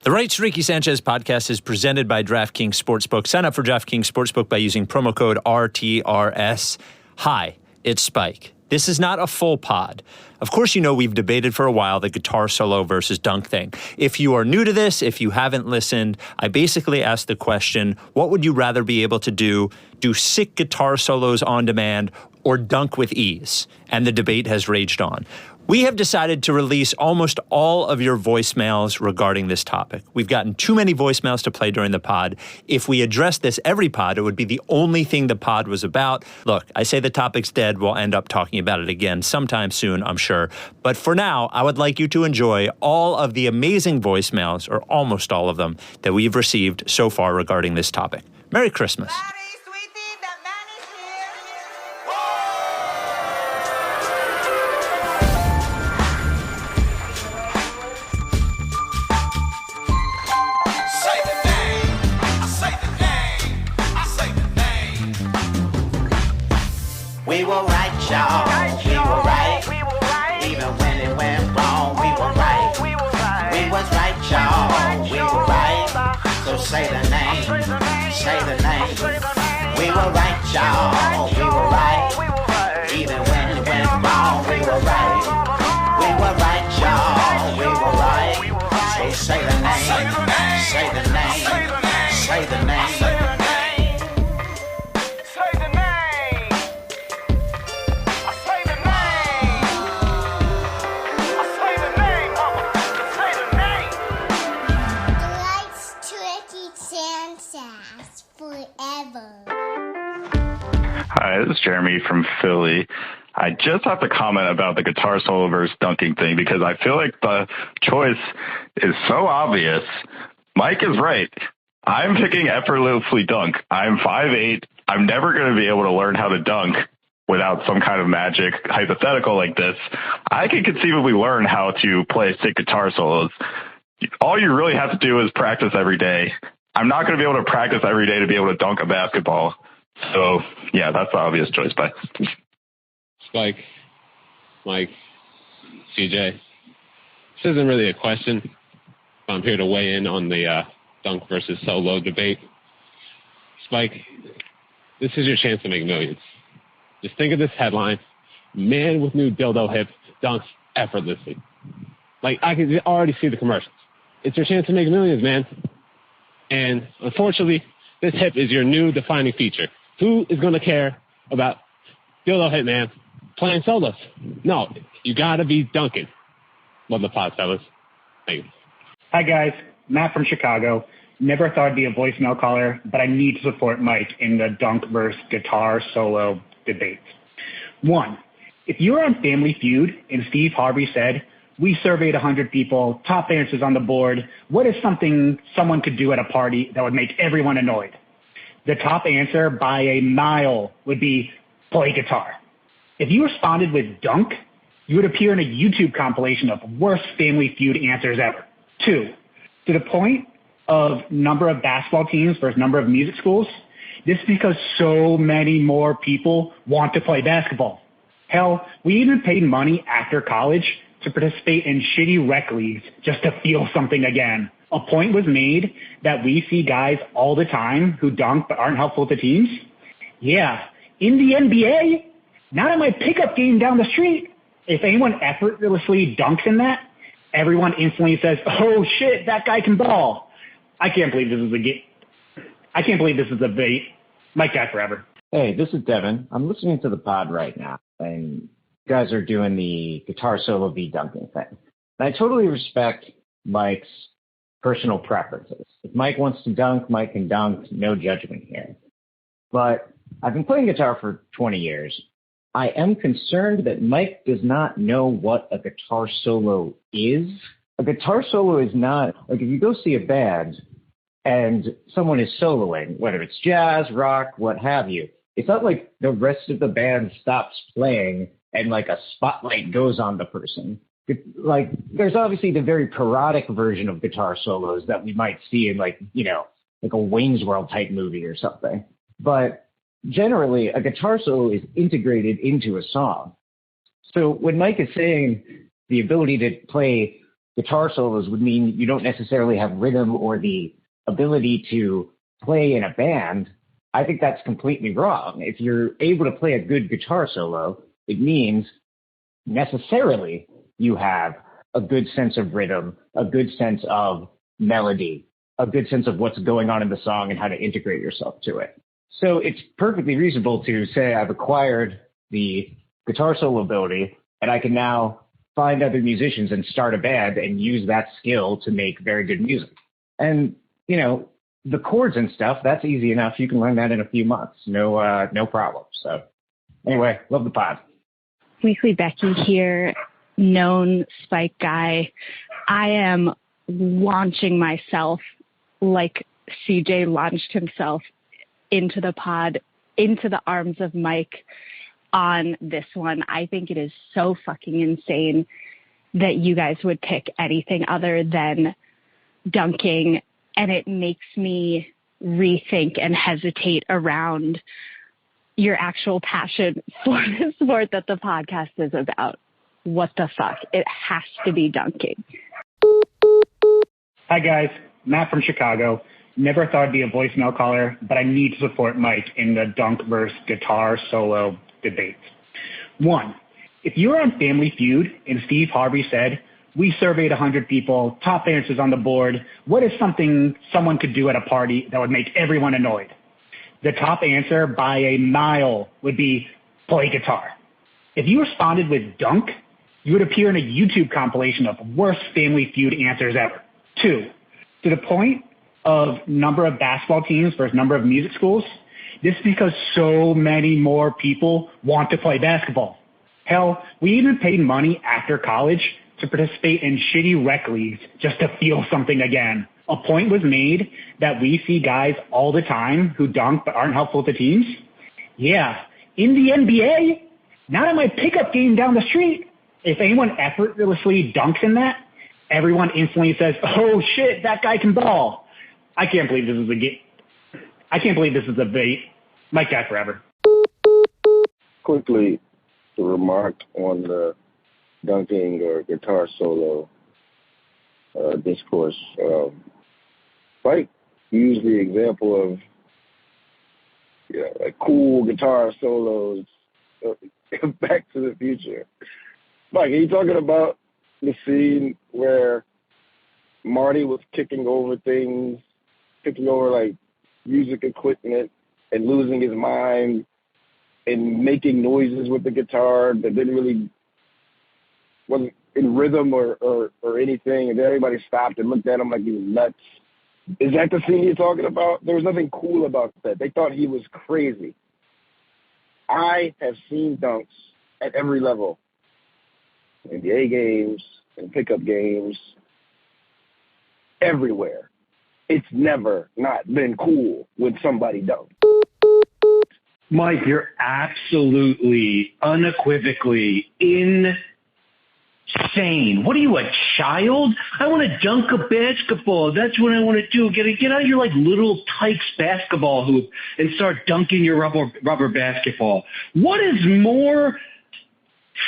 The Rights Ricky Sanchez podcast is presented by DraftKings Sportsbook. Sign up for DraftKings Sportsbook by using promo code RTRS. Hi, it's Spike. This is not a full pod. Of course, you know we've debated for a while the guitar solo versus dunk thing. If you are new to this, if you haven't listened, I basically asked the question, what would you rather be able to do? Do sick guitar solos on demand or dunk with ease? And the debate has raged on. We have decided to release almost all of your voicemails regarding this topic. We've gotten too many voicemails to play during the pod. If we addressed this every pod, it would be the only thing the pod was about. Look, I say the topic's dead. We'll end up talking about it again sometime soon, I'm sure. But for now, I would like you to enjoy all of the amazing voicemails, or almost all of them, that we've received so far regarding this topic. Merry Christmas. We were right, y'all. We were right. Even when it went wrong, we were right. We was right, y'all. We were right. So say the name. Say the name. We were right, y'all. We were right. Even when it went wrong, we were right. We were right, y'all. We were right. So say the name. Say the name. Say the name. Hi, this is Jeremy from Philly. I just have to comment about the guitar solo versus dunking thing because I feel like the choice is so obvious. Mike is right. I'm picking effortlessly dunk. I'm 5'8". I'm never going to be able to learn how to dunk without some kind of magic hypothetical like this. I can conceivably learn how to play sick guitar solos. All you really have to do is practice every day. I'm not going to be able to practice every day to be able to dunk a basketball. So, yeah, that's the obvious choice. Bye. Spike, Mike, CJ. This isn't really a question. I'm here to weigh in on the dunk versus solo debate. Spike, this is your chance to make millions. Just think of this headline. Man with new dildo hip dunks effortlessly. Like, I can already see the commercials. It's your chance to make millions, man. And unfortunately, this hip is your new defining feature. Who is going to care about dildo hip man playing solos? No, you got to be dunking. Love the pod, fellas. Thank you. Hi, guys. Matt from Chicago. Never thought I'd be a voicemail caller, but I need to support Mike in the dunk versus guitar solo debate. One, if you were on Family Feud and Steve Harvey said, we surveyed 100 people, top answers on the board, what is something someone could do at a party that would make everyone annoyed? The top answer by a mile would be play guitar. If you responded with dunk, you would appear in a YouTube compilation of worst Family Feud answers ever. Two, to the point of number of basketball teams versus number of music schools, this is because so many more people want to play basketball. Hell, we even paid money after college to participate in shitty rec leagues just to feel something again. A point was made that we see guys all the time who dunk but aren't helpful to teams. Yeah, in the NBA, not in my pickup game down the street. If anyone effortlessly dunks in that, everyone instantly says, oh shit, that guy can ball. I can't believe this is a game. I can't believe this is a debate. Mike guy forever. Hey, this is Devin. I'm listening to the pod right now, and you guys are doing the guitar solo v dunking thing. And I totally respect Mike's personal preferences. If Mike wants to dunk, Mike can dunk, no judgment here. But I've been playing guitar for 20 years. I am concerned that Mike does not know what a guitar solo is. A guitar solo is not, like if you go see a band and someone is soloing, whether it's jazz, rock, what have you, it's not like the rest of the band stops playing and like a spotlight goes on the person. Like, there's obviously the very parodic version of guitar solos that we might see in like, you know, like a Wayne's World type movie or something. But generally, a guitar solo is integrated into a song. So when Mike is saying the ability to play guitar solos would mean you don't necessarily have rhythm or the ability to play in a band, I think that's completely wrong. If you're able to play a good guitar solo, it means necessarily you have a good sense of rhythm, a good sense of melody, a good sense of what's going on in the song and how to integrate yourself to it. So it's perfectly reasonable to say I've acquired the guitar solo ability and I can now find other musicians and start a band and use that skill to make very good music. And, you know, the chords and stuff, that's easy enough. You can learn that in a few months. No problem. So anyway, love the pod. Weekly Becky here, known Spike guy. I am launching myself like CJ launched himself into the pod, into the arms of Mike on this one. I think it is so fucking insane that you guys would pick anything other than dunking, and it makes me rethink and hesitate around your actual passion for the sport that the podcast is about. What the fuck? It has to be dunking. Hi, guys. Matt from Chicago. Never thought I'd be a voicemail caller, but I need to support Mike in the dunk versus guitar solo debate. 1, if you were on Family Feud and Steve Harvey said, we surveyed 100 people, top answers on the board, what is something someone could do at a party that would make everyone annoyed? The top answer by a mile would be play guitar. If you responded with dunk, you would appear in a YouTube compilation of worst Family Feud answers ever. 2, to the point of number of basketball teams versus number of music schools, this is because so many more people want to play basketball. Hell, we even paid money after college to participate in shitty rec leagues just to feel something again. A point was made that we see guys all the time who dunk but aren't helpful to teams. Yeah, in the NBA, not at my pickup game down the street. If anyone effortlessly dunks in that, everyone instantly says, oh shit, that guy can ball. I can't believe this is a game. I can't believe this is a bait. Mike guy forever. Quickly to remark on the dunking or guitar solo discourse. Mike used the example of like cool guitar solos. Back to the Future. Mike, are you talking about the scene where Marty was kicking over like music equipment and losing his mind and making noises with the guitar that wasn't in rhythm or anything, and then everybody stopped and looked at him like he was nuts? Is that the scene you're talking about? There was nothing cool about that. They thought he was crazy. I have seen dunks at every level. NBA games and pickup games, everywhere. It's never not been cool when somebody dunks. Mike, you're absolutely, unequivocally insane. What are you, a child? I want to dunk a basketball. That's what I want to do. Get out of your like little Tykes basketball hoop and start dunking your rubber basketball. What is more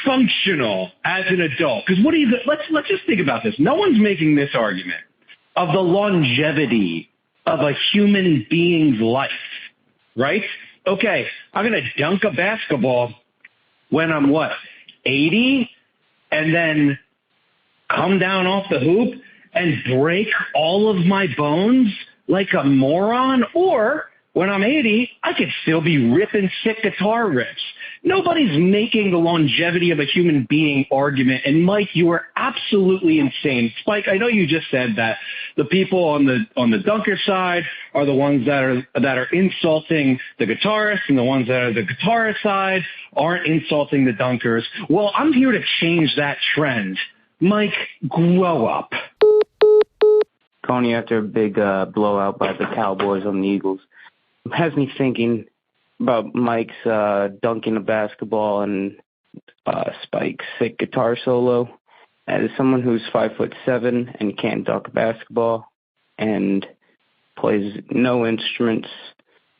functional as an adult? Because let's just think about this. No one's making this argument of the longevity of a human being's life, right? Okay, I'm going to dunk a basketball when I'm 80 and then come down off the hoop and break all of my bones like a moron? Or when I'm 80, I could still be ripping sick guitar riffs. Nobody's making the longevity of a human being argument. And Mike, you are absolutely insane. Spike, I know you just said that the people on the dunker side are the ones that are insulting the guitarists, and the ones that are the guitarist side aren't insulting the dunkers. Well, I'm here to change that trend. Mike, grow up. Coney, after a big blowout by the Cowboys on the Eagles, has me thinking about Mike's dunking a basketball and Spike's sick guitar solo. As someone who's 5'7" and can't dunk a basketball and plays no instruments,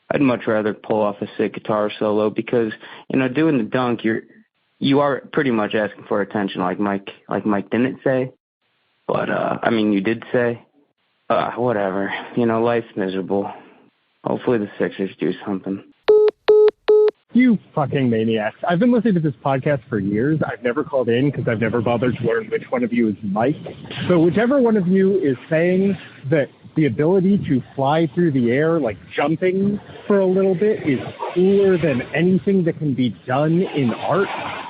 I'd much rather pull off a sick guitar solo because, doing the dunk, you are pretty much asking for attention, like Mike didn't say. But, I mean, you did say, whatever. You know, life's miserable. Hopefully the Sixers do something. You fucking maniacs. I've been listening to this podcast for years. I've never called in because I've never bothered to learn which one of you is Mike. So whichever one of you is saying that the ability to fly through the air, like jumping for a little bit, is cooler than anything that can be done in art,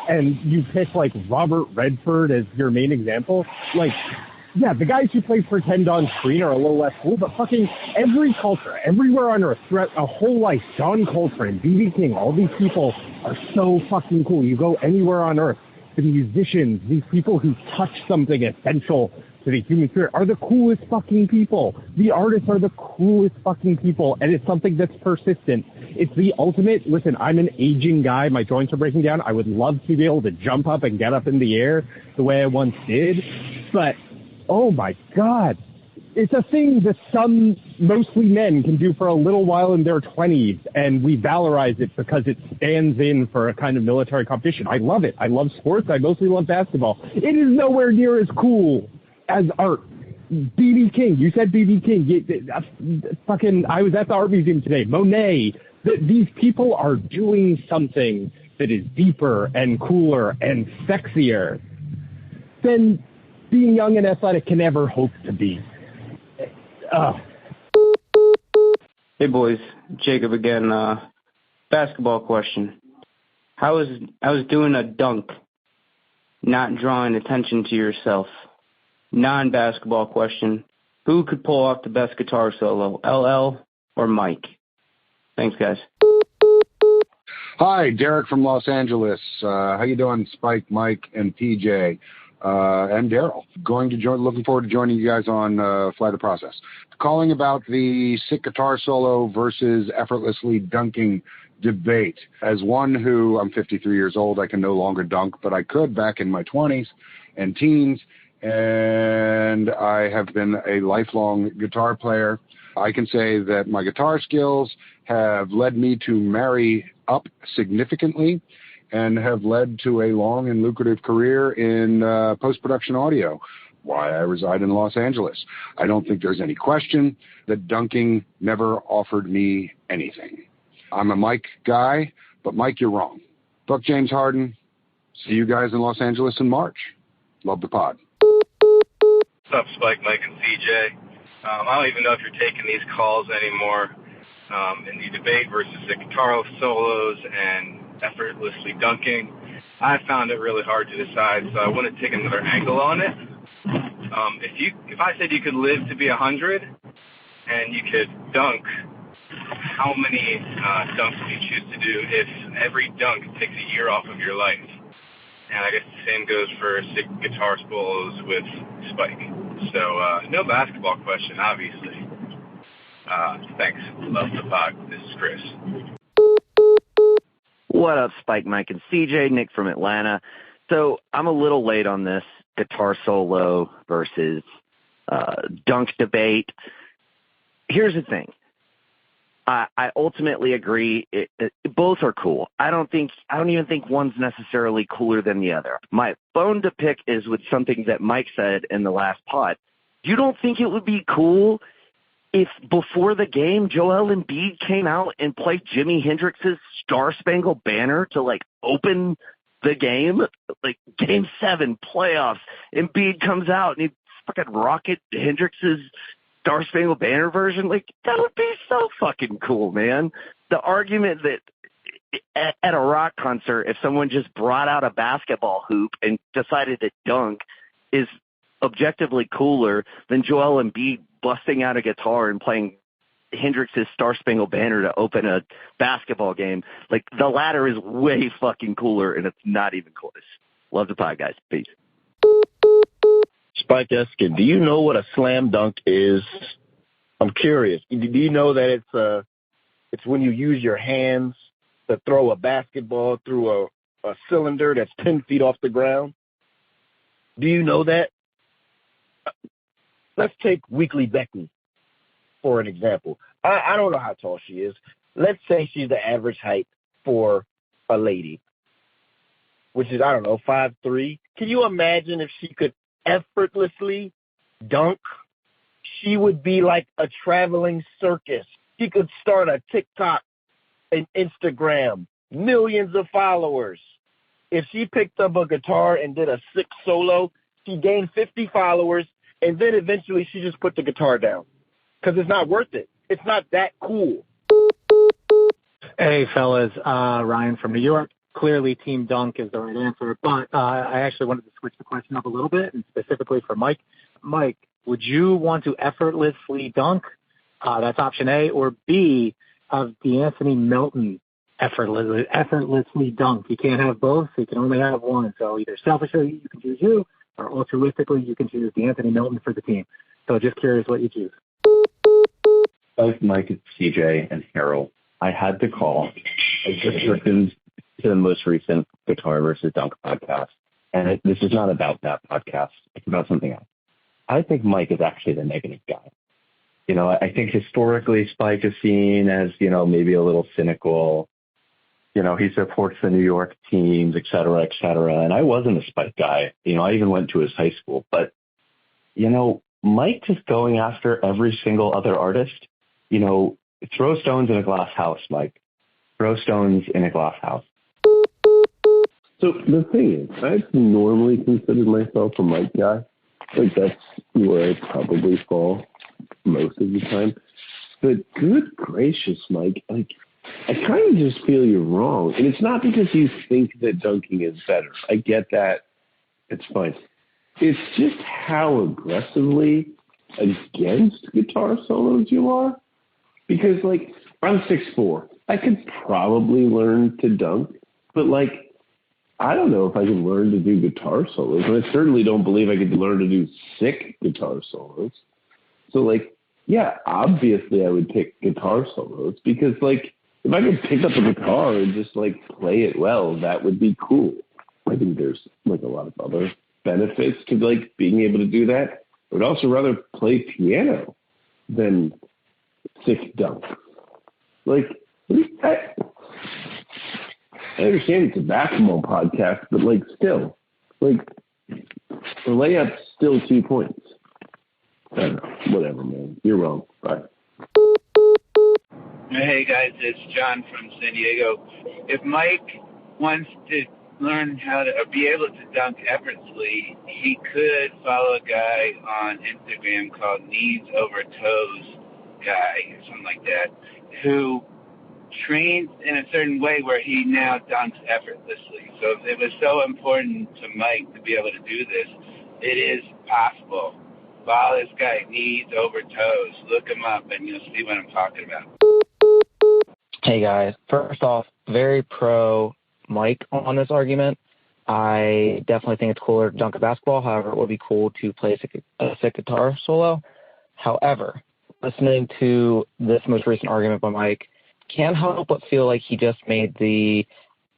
and you pick like Robert Redford as your main example, like, yeah, the guys who play pretend on screen are a little less cool, but fucking every culture, everywhere on Earth, throughout a whole life, John Coltrane, B.B. King, all these people are so fucking cool. You go anywhere on Earth, the musicians, these people who touch something essential to the human spirit are the coolest fucking people. The artists are the coolest fucking people, and it's something that's persistent. It's the ultimate, listen, I'm an aging guy, my joints are breaking down, I would love to be able to jump up and get up in the air the way I once did, but oh my God, it's a thing that some, mostly men, can do for a little while in their 20s, and we valorize it because it stands in for a kind of military competition. I love it. I love sports. I mostly love basketball. It is nowhere near as cool as art. B.B. King, you said B.B. King. Fucking, I was at the art museum today. Monet. These people are doing something that is deeper and cooler and sexier than being young and athletic can ever hope to be. Hey boys, Jacob again. Basketball question. How is doing a dunk not drawing attention to yourself? Non-basketball question. Who could pull off the best guitar solo, LL or Mike? Thanks, guys. Hi, Derek from Los Angeles. How you doing, Spike, Mike, and PJ? And Daryl. Looking forward to joining you guys on Fly the Process. Calling about the sick guitar solo versus effortlessly dunking debate. As one who, I'm 53 years old, I can no longer dunk, but I could back in my 20s and teens, and I have been a lifelong guitar player. I can say that my guitar skills have led me to marry up significantly and have led to a long and lucrative career in post-production audio, why I reside in Los Angeles. I don't think there's any question that dunking never offered me anything. I'm a Mike guy, but Mike, you're wrong. Fuck James Harden. See you guys in Los Angeles in March. Love the pod. What's up, Spike, Mike, and CJ? I don't even know if you're taking these calls anymore in the debate versus the guitar solos and effortlessly dunking. I found it really hard to decide, so I want to take another angle on it. If I said you could live to be 100 and you could dunk, how many dunks would you choose to do if every dunk takes a year off of your life? And I guess the same goes for sick guitar solos with Spike. So no basketball question, obviously. Thanks. Love the pod. This is Chris. What up, Spike, Mike, and CJ? Nick from Atlanta. So I'm a little late on this guitar solo versus dunk debate. Here's the thing. I ultimately agree. Both are cool. I don't even think one's necessarily cooler than the other. My bone to pick is with something that Mike said in the last pod. You don't think it would be cool if before the game Joel Embiid came out and played Jimi Hendrix's Star Spangled Banner to like open the game, like Game 7 playoffs? Embiid comes out and he fucking rocket Hendrix's Star Spangled Banner version. Like, that would be so fucking cool, man. The argument that at a rock concert, if someone just brought out a basketball hoop and decided to dunk, is objectively cooler than Joel Embiid busting out a guitar and playing Hendrix's Star Spangled Banner to open a basketball game. Like, the latter is way fucking cooler, and it's not even close. Love the pod, guys. Peace. Spike Eskin, do you know what a slam dunk is? I'm curious. Do you know that it's when you use your hands to throw a basketball through a cylinder that's 10 feet off the ground? Do you know that? Let's take Weekly Becky for an example. I don't know how tall she is. Let's say she's the average height for a lady, which is, 5'3". Can you imagine if she could effortlessly dunk, she would be like a traveling circus. She could start a TikTok and Instagram, millions of followers. If she picked up a guitar and did a sick solo, she gained 50 followers, and then eventually she just put the guitar down because it's not worth it. It's not that cool. Hey, fellas, Ryan from New York. Clearly, Team Dunk is the right answer, but I actually wanted to switch the question up a little bit, and specifically for Mike. Mike, would you want to effortlessly dunk? That's option A, or B, of D'Anthony Melton effortlessly dunk. You can't have both, so you can only have one. So either selfishly, you can choose you, or altruistically, you can choose D'Anthony Melton for the team. So just curious what you choose. Both Mike, CJ, and Harold, I had to call. I just listened to the most recent Guitar versus Dunk podcast, and this is not about that podcast. It's about something else. I think Mike is actually the negative guy. You know, I think historically Spike is seen as, you know, maybe a little cynical. You know, he supports the New York teams, et cetera, and I wasn't a Spike guy. You know, I even went to his high school. But, you know, Mike just going after every single other artist, you know, throw stones in a glass house, Mike. Throw stones in a glass house. So the thing is, I've normally considered myself a Mike guy. Like, that's where I probably fall most of the time. But good gracious, Mike, like, I kind of just feel you're wrong. And it's not because you think that dunking is better. I get that. It's fine. It's just how aggressively against guitar solos you are. Because, like, I'm 6'4". I could probably learn to dunk. But, like, I don't know if I can learn to do guitar solos. And I certainly don't believe I could learn to do sick guitar solos. So, like, yeah, obviously I would pick guitar solos because, like, if I could pick up a guitar and just, like, play it well, that would be cool. I think there's, like, a lot of other benefits to, like, being able to do that. I would also rather play piano than sick dunk. Like, I understand it's a basketball podcast, but, like, still, like, the layup's still 2 points. I don't know. Whatever, man. You're wrong. Bye. Hey, guys. It's John from San Diego. If Mike wants to learn how to be able to dunk effortlessly, he could follow a guy on Instagram called Knees Over Toes Guy, or something like that, who trains in a certain way where he now dunks effortlessly. So if it was so important to Mike to be able to do this, it is possible. Follow this guy, Knees Over Toes. Look him up and you'll see what I'm talking about. Hey guys, first off, very pro Mike on this argument. I definitely think it's cooler to dunk a basketball. However, it would be cool to play a sick guitar solo. However, listening to this most recent argument by Mike, can't help but feel like he just made the,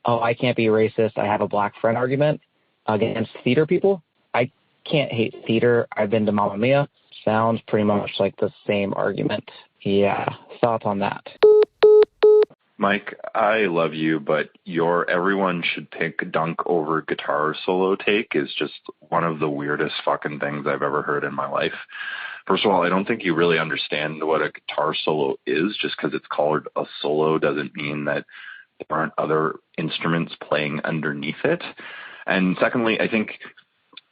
oh, I can't be racist, I have a black friend argument against theater people. I can't hate theater. I've been to Mamma Mia. Sounds pretty much like the same argument. Yeah, thoughts on that? Mike, I love you, but your everyone should pick dunk over guitar solo take is just one of the weirdest fucking things I've ever heard in my life. First of all, I don't think you really understand what a guitar solo is. Just because it's called a solo doesn't mean that there aren't other instruments playing underneath it. And secondly, I think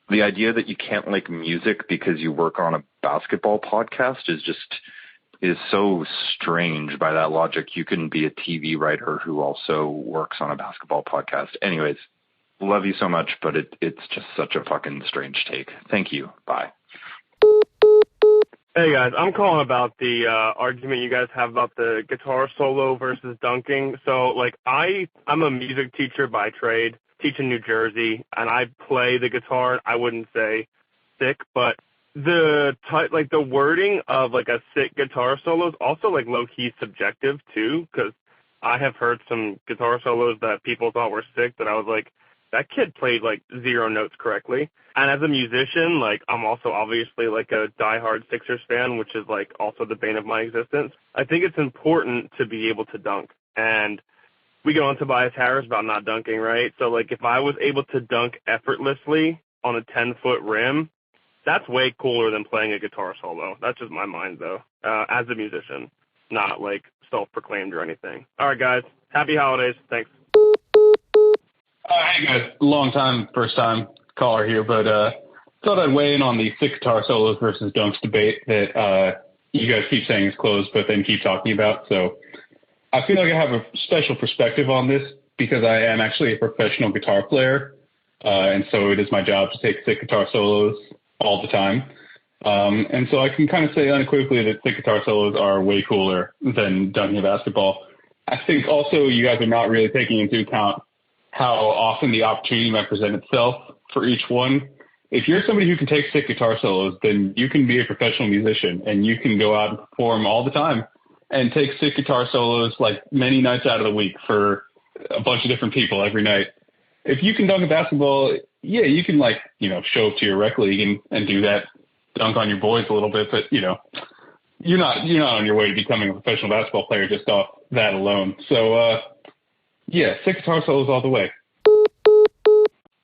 the idea that you can't like music because you work on a basketball podcast is so strange by that logic. You can be a TV writer who also works on a basketball podcast. Anyways, love you so much, but it's just such a fucking strange take. Thank you. Bye. Hey guys, I'm calling about the argument you guys have about the guitar solo versus dunking. So like I'm a music teacher by trade, teach in New Jersey, and I play the guitar. I wouldn't say sick, but the wording of like a sick guitar solo is also like low key subjective too, because I have heard some guitar solos that people thought were sick that I was like, that kid played like 0 notes correctly. And as a musician, like I'm also obviously like a diehard Sixers fan, which is like also the bane of my existence. I think it's important to be able to dunk. And we go on Tobias Harris about not dunking, right? So like if I was able to dunk effortlessly on a 10-foot rim, That's way cooler than playing a guitar solo. That's just my mind, though, as a musician, not like self-proclaimed or anything. All right, guys. Happy holidays. Thanks. Hey, guys. Long time, first time caller here, but thought I'd weigh in on the sick guitar solos versus dunks debate that you guys keep saying is closed, but then keep talking about. So I feel like I have a special perspective on this because I am actually a professional guitar player, and so it is my job to take sick guitar solos all the time. And so I can kind of say unequivocally that sick guitar solos are way cooler than dunking a basketball. I think also you guys are not really taking into account how often the opportunity might present itself for each one. If you're somebody who can take sick guitar solos, then you can be a professional musician and you can go out and perform all the time and take sick guitar solos like many nights out of the week for a bunch of different people every night. If you can dunk a basketball, yeah, you can show up to your rec league and do that, dunk on your boys a little bit, but you're not on your way to becoming a professional basketball player just off that alone. So yeah, sick guitar solos all the way.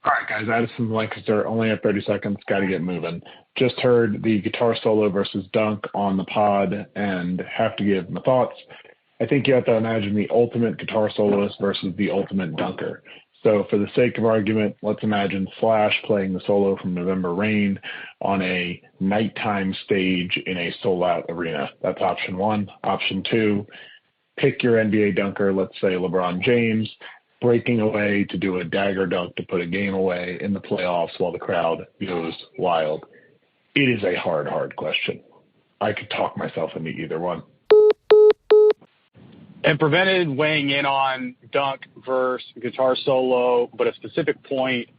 All right, guys, Addison Lancaster, only at 30 seconds, got to get moving. Just heard the guitar solo versus dunk on the pod and have to give my thoughts. I think you have to imagine the ultimate guitar soloist versus the ultimate dunker. So for the sake of argument, let's imagine Slash playing the solo from November Rain on a nighttime stage in a sold-out arena. That's option one. Option two, pick your NBA dunker, let's say LeBron James, breaking away to do a dagger dunk to put a game away in the playoffs while the crowd goes wild. It is a hard question. I could talk myself into either one. And prevented weighing in on dunk versus guitar solo, but a specific point.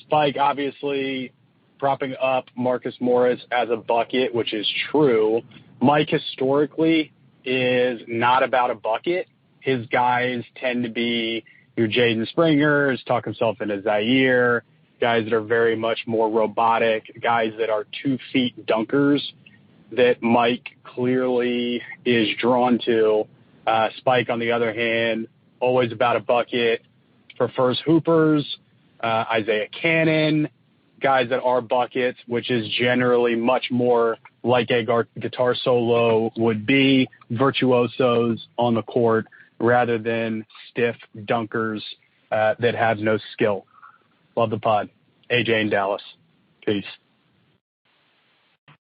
Spike obviously propping up Marcus Morris as a bucket, which is true. Mike historically is not about a bucket. His guys tend to be your Jaden Springers, talk himself into Zaire, guys that are very much more robotic, guys that are 2 feet dunkers that Mike clearly is drawn to. Spike, on the other hand, always about a bucket, prefers hoopers, Isaiah Cannon, guys that are buckets, which is generally much more like a guitar solo would be, virtuosos on the court rather than stiff dunkers that have no skill. Love the pod. AJ in Dallas. Peace.